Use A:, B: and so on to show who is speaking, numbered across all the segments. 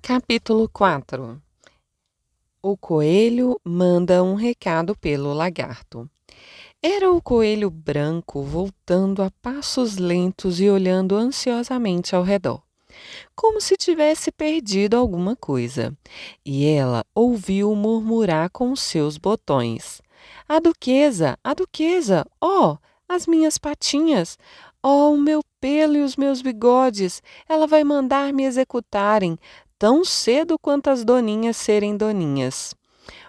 A: Capítulo 4. O coelho manda um recado pelo lagarto. Era o coelho branco voltando a passos lentos e olhando ansiosamente ao redor, como se tivesse perdido alguma coisa. E ela ouviu murmurar com seus botões: a duquesa, oh, as minhas patinhas, oh, o meu pelo e os meus bigodes, ela vai mandar me executarem tão cedo quanto as doninhas serem doninhas.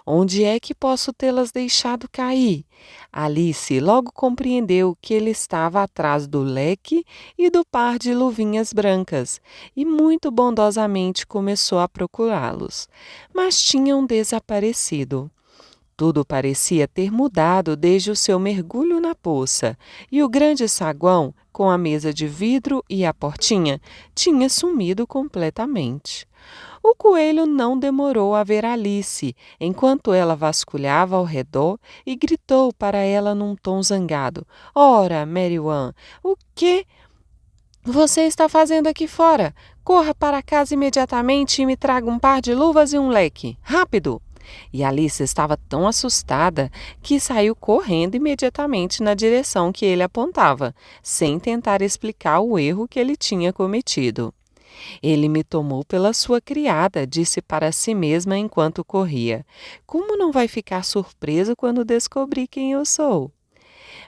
A: Onde é que posso tê-las deixado cair? Alice logo compreendeu que ele estava atrás do leque e do par de luvinhas brancas e muito bondosamente começou a procurá-los, mas tinham desaparecido. Tudo parecia ter mudado desde o seu mergulho na poça, e o grande saguão, com a mesa de vidro e a portinha, tinha sumido completamente. O coelho não demorou a ver Alice, enquanto ela vasculhava ao redor e gritou para ela num tom zangado: Ora, Mary Ann, o que você está fazendo aqui fora? Corra para casa imediatamente e me traga um par de luvas e um leque. Rápido! E Alice estava tão assustada que saiu correndo imediatamente na direção que ele apontava, sem tentar explicar o erro que ele tinha cometido. Ele me tomou pela sua criada, disse para si mesma enquanto corria. Como não vai ficar surpreso quando descobrir quem eu sou?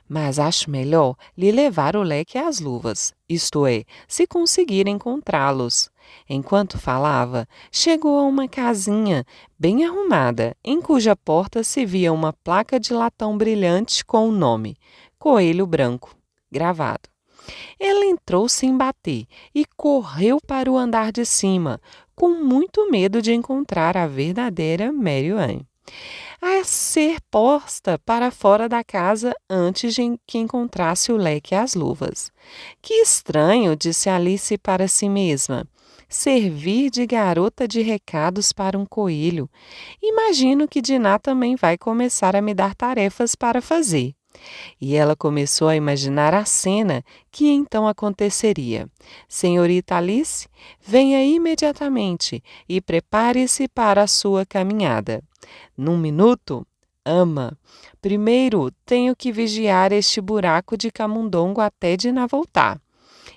A: Mas acho melhor lhe levar o leque e as luvas, isto é, se conseguir encontrá-los. Enquanto falava, chegou a uma casinha bem arrumada, em cuja porta se via uma placa de latão brilhante com o nome Coelho Branco, gravado. Ela entrou sem bater e correu para o andar de cima, com muito medo de encontrar a verdadeira Mary Ann, a ser posta para fora da casa antes de que encontrasse o leque e as luvas. Que estranho, disse Alice para si mesma. Servir de garota de recados para um coelho. Imagino que Diná também vai começar a me dar tarefas para fazer. E ela começou a imaginar a cena que então aconteceria. Senhorita Alice, venha imediatamente e prepare-se para a sua caminhada. Num minuto, ama. Primeiro, tenho que vigiar este buraco de camundongo até Diná voltar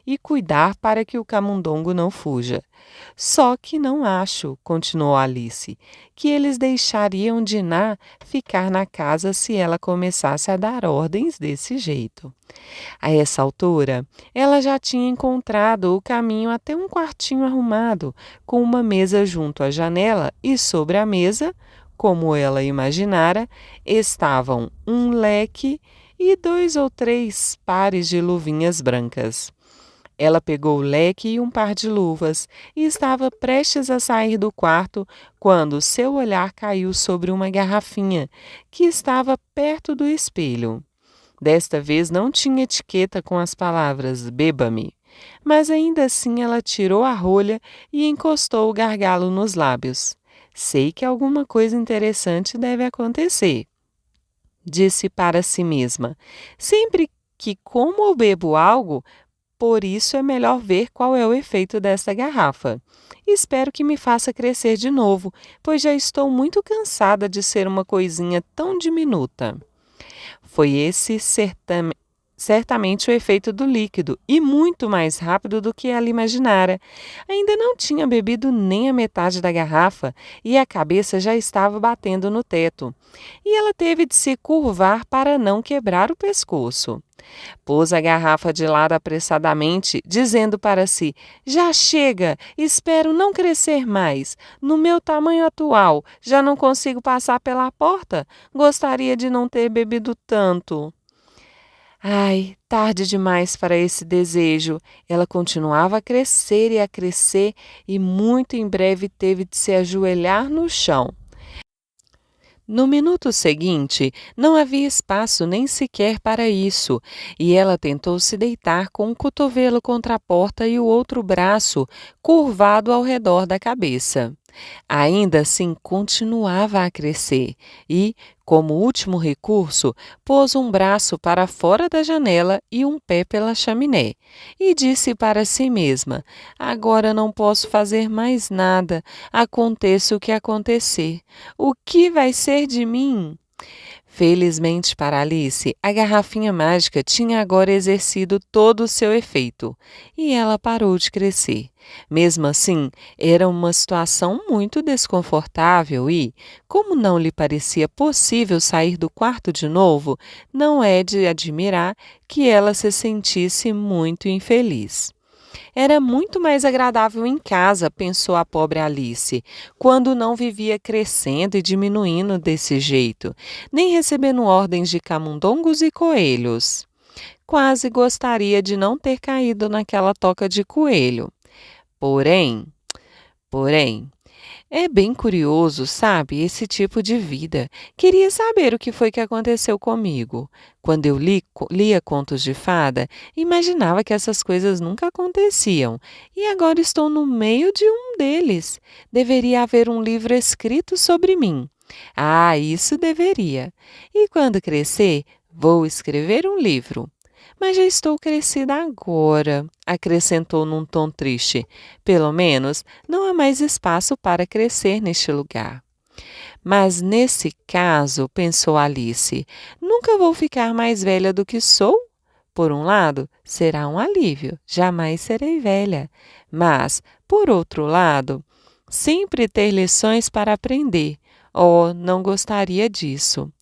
A: e cuidar para que o camundongo não fuja. Só que não acho, continuou Alice, que eles deixariam Diná ficar na casa se ela começasse a dar ordens desse jeito. A essa altura, ela já tinha encontrado o caminho até um quartinho arrumado, com uma mesa junto à janela e sobre a mesa, como ela imaginara, estavam um leque e 2 ou 3 pares de luvinhas brancas. Ela pegou o leque e um par de luvas e estava prestes a sair do quarto quando seu olhar caiu sobre uma garrafinha que estava perto do espelho. Desta vez não tinha etiqueta com as palavras "beba-me", mas ainda assim ela tirou a rolha e encostou o gargalo nos lábios. Sei que alguma coisa interessante deve acontecer, disse para si mesma. Sempre que como ou bebo algo, por isso é melhor ver qual é o efeito desta garrafa. Espero que me faça crescer de novo, pois já estou muito cansada de ser uma coisinha tão diminuta. Foi esse certamente o efeito do líquido, e muito mais rápido do que ela imaginara. Ainda não tinha bebido nem a metade da garrafa e a cabeça já estava batendo no teto. E ela teve de se curvar para não quebrar o pescoço. Pôs a garrafa de lado apressadamente, dizendo para si: Já chega, espero não crescer mais. No meu tamanho atual, já não consigo passar pela porta. Gostaria de não ter bebido tanto. Ai, tarde demais para esse desejo. Ela continuava a crescer e muito em breve teve de se ajoelhar no chão. No minuto seguinte, não havia espaço nem sequer para isso, e ela tentou se deitar com um cotovelo contra a porta e o outro braço curvado ao redor da cabeça. Ainda assim, continuava a crescer e, como último recurso, pôs um braço para fora da janela e um pé pela chaminé, e disse para si mesma: Agora não posso fazer mais nada, aconteça o que acontecer. O que vai ser de mim? Felizmente para Alice, a garrafinha mágica tinha agora exercido todo o seu efeito e ela parou de crescer. Mesmo assim, era uma situação muito desconfortável e, como não lhe parecia possível sair do quarto de novo, não é de admirar que ela se sentisse muito infeliz. Era muito mais agradável em casa, pensou a pobre Alice, quando não vivia crescendo e diminuindo desse jeito, nem recebendo ordens de camundongos e coelhos. Quase gostaria de não ter caído naquela toca de coelho. Porém, é bem curioso, sabe, esse tipo de vida. Queria saber o que foi que aconteceu comigo. Quando eu lia contos de fada, imaginava que essas coisas nunca aconteciam. E agora estou no meio de um deles. Deveria haver um livro escrito sobre mim. Ah, isso deveria. E quando crescer, vou escrever um livro. Mas já estou crescida agora, acrescentou num tom triste. Pelo menos não há mais espaço para crescer neste lugar. Mas nesse caso, pensou Alice, nunca vou ficar mais velha do que sou? Por um lado, será um alívio, jamais serei velha. Mas, por outro lado, sempre ter lições para aprender. Oh, não gostaria disso.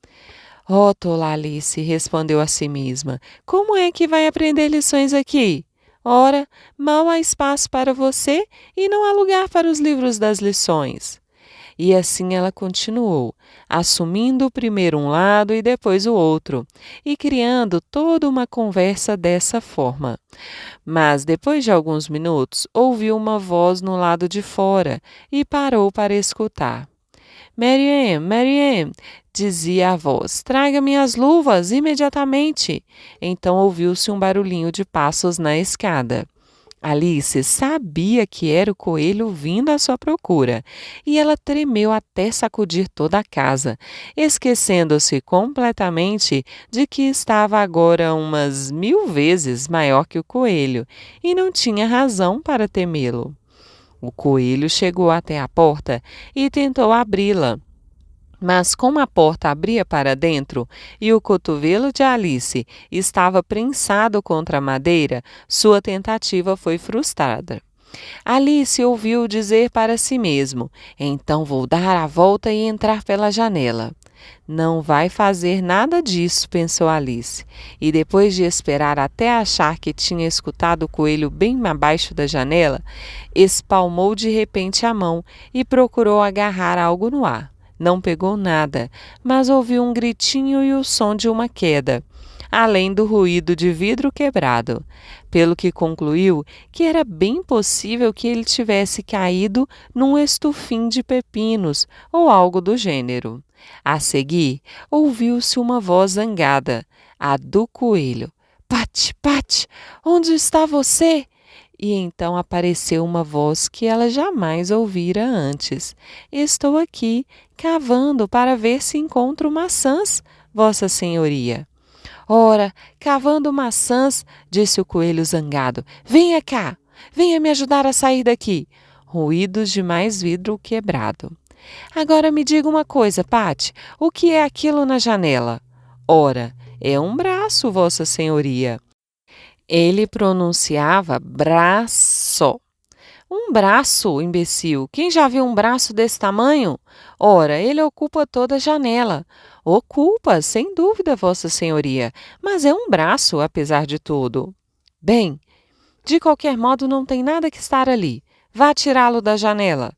A: Oh, tola Alice, respondeu a si mesma. Como é que vai aprender lições aqui? Ora, mal há espaço para você e não há lugar para os livros das lições. E assim ela continuou, assumindo primeiro um lado e depois o outro, e criando toda uma conversa dessa forma. Mas, depois de alguns minutos, ouviu uma voz no lado de fora e parou para escutar. Marianne, dizia a voz, traga minhas luvas imediatamente. Então ouviu-se um barulhinho de passos na escada. Alice sabia que era o coelho vindo à sua procura, e ela tremeu até sacudir toda a casa, esquecendo-se completamente de que estava agora umas 1000 vezes maior que o coelho, e não tinha razão para temê-lo. O coelho chegou até a porta e tentou abri-la. Mas como a porta abria para dentro e o cotovelo de Alice estava prensado contra a madeira, sua tentativa foi frustrada. Alice ouviu dizer para si mesmo: Então vou dar a volta e entrar pela janela. Não vai fazer nada disso, pensou Alice, e depois de esperar até achar que tinha escutado o coelho bem abaixo da janela, espalmou de repente a mão e procurou agarrar algo no ar. Não pegou nada, mas ouviu um gritinho e o som de uma queda, além do ruído de vidro quebrado, pelo que concluiu que era bem possível que ele tivesse caído num estufim de pepinos ou algo do gênero. A seguir, ouviu-se uma voz zangada, a do coelho. Pat, Pat, onde está você? E então apareceu uma voz que ela jamais ouvira antes. Estou aqui, cavando para ver se encontro maçãs, Vossa Senhoria. Ora, cavando maçãs, disse o coelho zangado. Venha cá, venha me ajudar a sair daqui. Ruídos de mais vidro quebrado. Agora me diga uma coisa, Pat, o que é aquilo na janela? Ora, é um braço, Vossa Senhoria. Ele pronunciava braço. Um braço, imbecil. Quem já viu um braço desse tamanho? Ora, ele ocupa toda a janela. Ocupa, sem dúvida, Vossa Senhoria, mas é um braço, apesar de tudo. Bem, de qualquer modo não tem nada que estar ali. Vá tirá-lo da janela.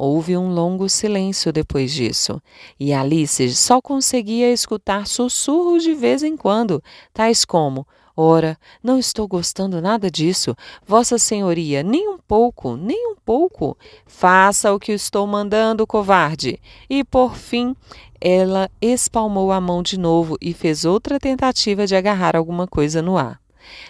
A: Houve um longo silêncio depois disso, e Alice só conseguia escutar sussurros de vez em quando, tais como: Ora, não estou gostando nada disso, Vossa Senhoria, nem um pouco, nem um pouco. Faça o que estou mandando, covarde. E, por fim, ela espalmou a mão de novo e fez outra tentativa de agarrar alguma coisa no ar.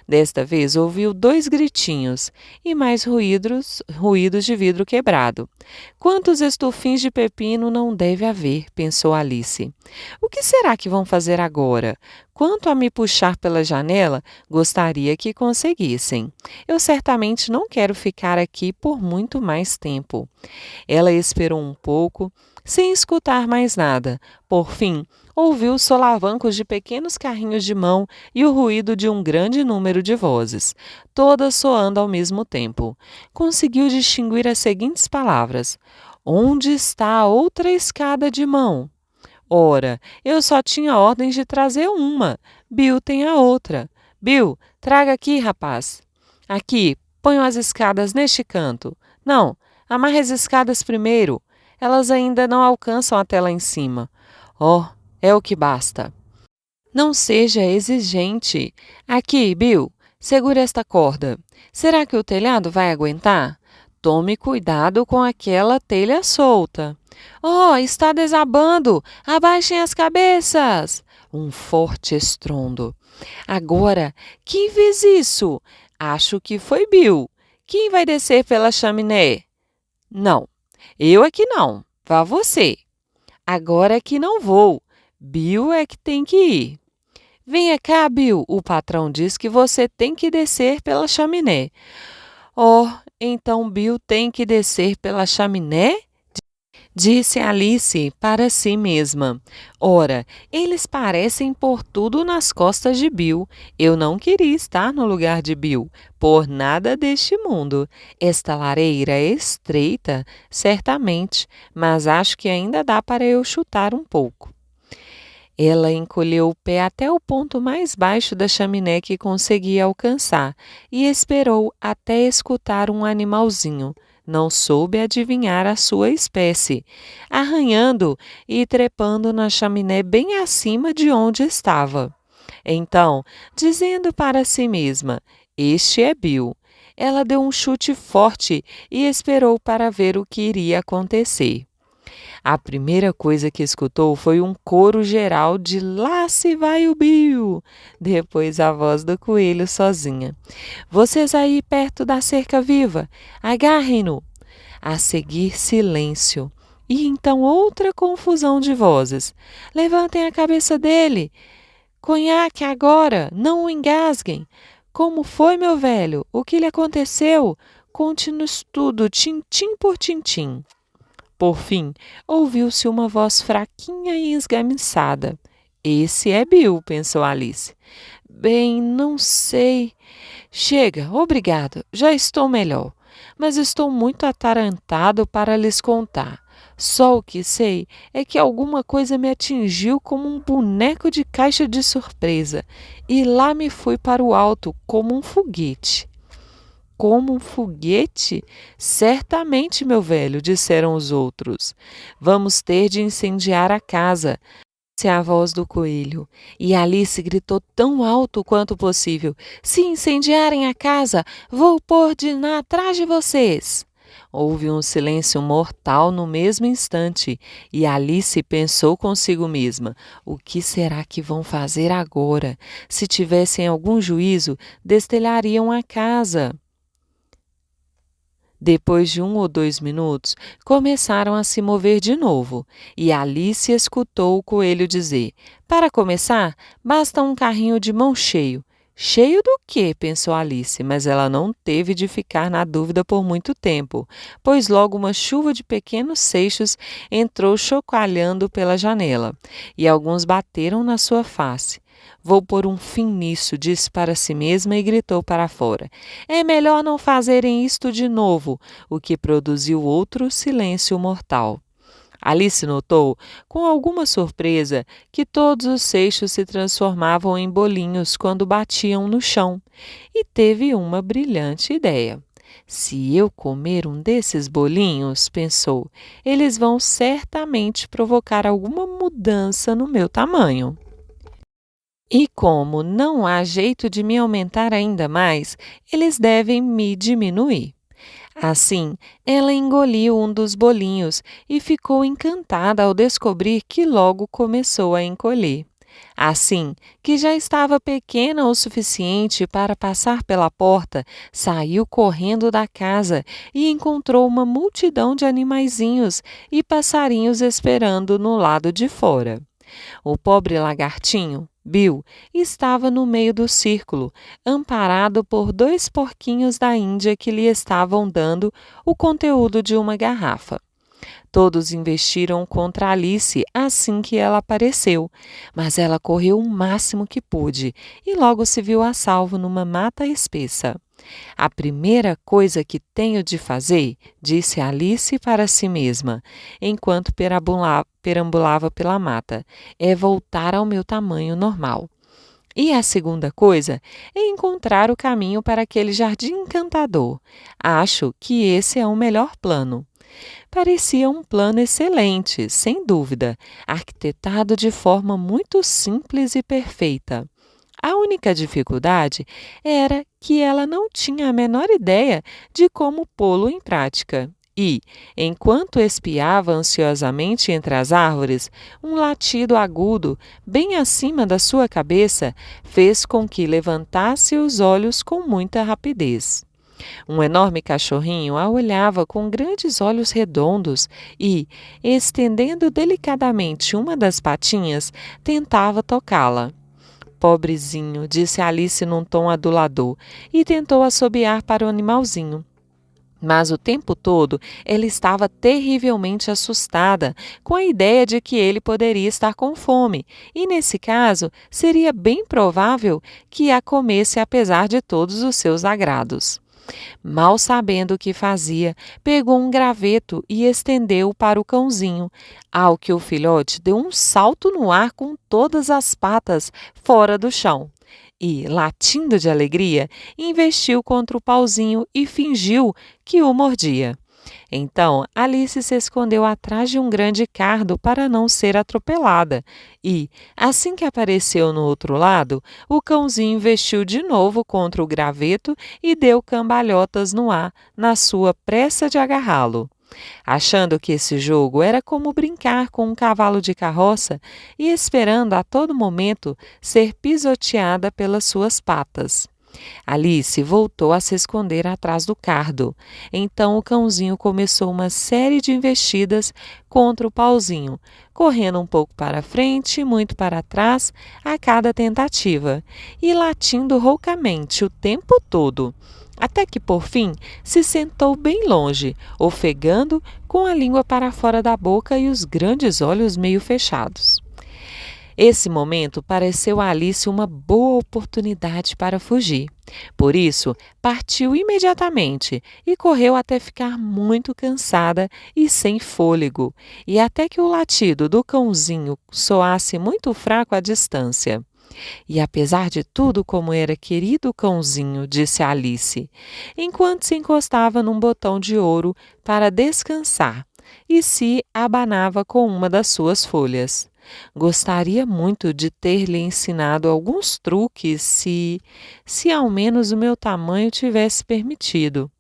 A: Desta vez ouviu 2 gritinhos e mais ruídos de vidro quebrado. Quantos estufins de pepino não deve haver, pensou Alice. O que será que vão fazer agora? Quanto a me puxar pela janela, gostaria que conseguissem. Eu certamente não quero ficar aqui por muito mais tempo. Ela esperou um pouco, sem escutar mais nada. Por fim, ouviu os solavancos de pequenos carrinhos de mão e o ruído de um grande número de vozes, todas soando ao mesmo tempo. Conseguiu distinguir as seguintes palavras: Onde está a outra escada de mão? Ora, eu só tinha ordens de trazer uma. Bill tem a outra. Bill, traga aqui, rapaz. Aqui, ponho as escadas neste canto. Não, amarre as escadas primeiro. Elas ainda não alcançam até lá em cima. Oh, é o que basta. Não seja exigente. Aqui, Bill, segure esta corda. Será que o telhado vai aguentar? Tome cuidado com aquela telha solta. Oh, está desabando! Abaixem as cabeças! Um forte estrondo. Agora, quem fez isso? Acho que foi Bill. Quem vai descer pela chaminé? Não, eu é que não. Vá você. Agora é que não vou. Bill é que tem que ir. Venha cá, Bill. O patrão diz que você tem que descer pela chaminé. Oh, então Bill tem que descer pela chaminé? Disse Alice para si mesma. Ora, eles parecem pôr tudo nas costas de Bill. Eu não queria estar no lugar de Bill, por nada deste mundo. Esta lareira é estreita, certamente, mas acho que ainda dá para eu chutar um pouco. Ela encolheu o pé até o ponto mais baixo da chaminé que conseguia alcançar e esperou até escutar um animalzinho. Não soube adivinhar a sua espécie, arranhando e trepando na chaminé bem acima de onde estava. Então, dizendo para si mesma, este é Bill, ela deu um chute forte e esperou para ver o que iria acontecer. A primeira coisa que escutou foi um coro geral de Lá se vai o Bill! Depois a voz do coelho sozinha. Vocês aí perto da cerca viva, agarrem-no! A seguir silêncio. E então outra confusão de vozes. Levantem a cabeça dele! Conhaque agora! Não o engasguem! Como foi, meu velho? O que lhe aconteceu? Conte-nos tudo, tintim por tintim. Por fim, ouviu-se uma voz fraquinha e esganiçada. Esse é Bill, pensou Alice. Bem, não sei. Chega, obrigado, já estou melhor. Mas estou muito atarantado para lhes contar. Só o que sei é que alguma coisa me atingiu como um boneco de caixa de surpresa, e lá me fui para o alto como um foguete. Como um foguete? Certamente, meu velho, disseram os outros. Vamos ter de incendiar a casa, disse a voz do coelho. E Alice gritou tão alto quanto possível: Se incendiarem a casa, vou pôr atrás de vocês. Houve um silêncio mortal no mesmo instante, e Alice pensou consigo mesma: o que será que vão fazer agora? Se tivessem algum juízo, destelhariam a casa. Depois de 1 ou 2 minutos, começaram a se mover de novo, e Alice escutou o coelho dizer: Para começar, basta um carrinho de mão cheio. Cheio do quê? Pensou Alice, mas ela não teve de ficar na dúvida por muito tempo, pois logo uma chuva de pequenos seixos entrou chocalhando pela janela, e alguns bateram na sua face. Vou pôr um fim nisso, disse para si mesma e gritou para fora. É melhor não fazerem isto de novo, o que produziu outro silêncio mortal. Alice notou, com alguma surpresa, que todos os seixos se transformavam em bolinhos quando batiam no chão, e teve uma brilhante ideia. Se eu comer um desses bolinhos, pensou, eles vão certamente provocar alguma mudança no meu tamanho. E como não há jeito de me aumentar ainda mais, eles devem me diminuir. Assim, ela engoliu um dos bolinhos e ficou encantada ao descobrir que logo começou a encolher. Assim que já estava pequena o suficiente para passar pela porta, saiu correndo da casa e encontrou uma multidão de animaizinhos e passarinhos esperando no lado de fora. O pobre lagartinho, Bill, estava no meio do círculo, amparado por 2 porquinhos da Índia que lhe estavam dando o conteúdo de uma garrafa. Todos investiram contra Alice assim que ela apareceu, mas ela correu o máximo que pôde e logo se viu a salvo numa mata espessa. A primeira coisa que tenho de fazer, disse Alice para si mesma, enquanto perambulava pela mata, é voltar ao meu tamanho normal. E a segunda coisa é encontrar o caminho para aquele jardim encantador. Acho que esse é o melhor plano. Parecia um plano excelente, sem dúvida, arquitetado de forma muito simples e perfeita. A única dificuldade era que ela não tinha a menor ideia de como pô-lo em prática. E, enquanto espiava ansiosamente entre as árvores, um latido agudo, bem acima da sua cabeça, fez com que levantasse os olhos com muita rapidez. Um enorme cachorrinho a olhava com grandes olhos redondos e, estendendo delicadamente uma das patinhas, tentava tocá-la. Pobrezinho, disse Alice num tom adulador, e tentou assobiar para o animalzinho. Mas o tempo todo ela estava terrivelmente assustada com a ideia de que ele poderia estar com fome, e nesse caso seria bem provável que a comesse apesar de todos os seus agrados. Mal sabendo o que fazia, pegou um graveto e estendeu-o para o cãozinho, ao que o filhote deu um salto no ar com todas as patas fora do chão. E, latindo de alegria, investiu contra o pauzinho e fingiu que o mordia. Então, Alice se escondeu atrás de um grande cardo para não ser atropelada e, assim que apareceu no outro lado, o cãozinho investiu de novo contra o graveto e deu cambalhotas no ar na sua pressa de agarrá-lo. Achando que esse jogo era como brincar com um cavalo de carroça e esperando a todo momento ser pisoteada pelas suas patas. Alice voltou a se esconder atrás do cardo. Então o cãozinho começou uma série de investidas contra o pauzinho, correndo um pouco para frente e muito para trás a cada tentativa, e latindo roucamente o tempo todo. Até que, por fim, se sentou bem longe, ofegando, com a língua para fora da boca e os grandes olhos meio fechados. Esse momento pareceu a Alice uma boa oportunidade para fugir. Por isso, partiu imediatamente e correu até ficar muito cansada e sem fôlego, e até que o latido do cãozinho soasse muito fraco à distância. E apesar de tudo como era querido cãozinho, disse Alice, enquanto se encostava num botão de ouro para descansar e se abanava com uma das suas folhas. Gostaria muito de ter lhe ensinado alguns truques se ao menos o meu tamanho tivesse permitido.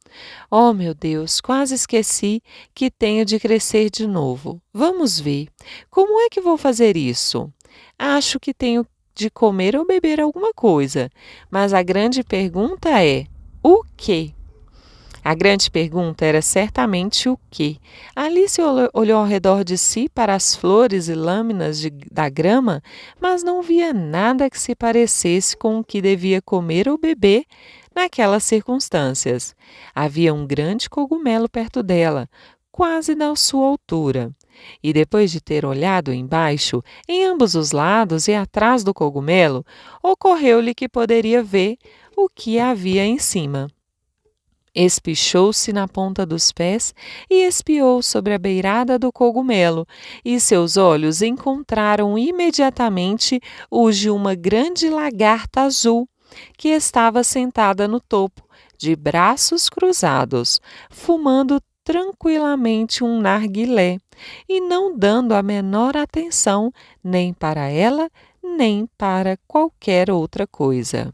A: Oh, meu Deus, quase esqueci que tenho de crescer de novo. Vamos ver. Como é que vou fazer isso? Acho que tenho de comer ou beber alguma coisa, mas a grande pergunta é: o quê? A grande pergunta era certamente o quê? Alice olhou ao redor de si para as flores e lâminas da grama, mas não via nada que se parecesse com o que devia comer ou beber naquelas circunstâncias. Havia um grande cogumelo perto dela, quase na sua altura. E depois de ter olhado embaixo, em ambos os lados e atrás do cogumelo, ocorreu-lhe que poderia ver o que havia em cima. Espichou-se na ponta dos pés e espiou sobre a beirada do cogumelo, e seus olhos encontraram imediatamente os de uma grande lagarta azul, que estava sentada no topo, de braços cruzados, fumando tranquilamente um narguilé, e não dando a menor atenção nem para ela, nem para qualquer outra coisa.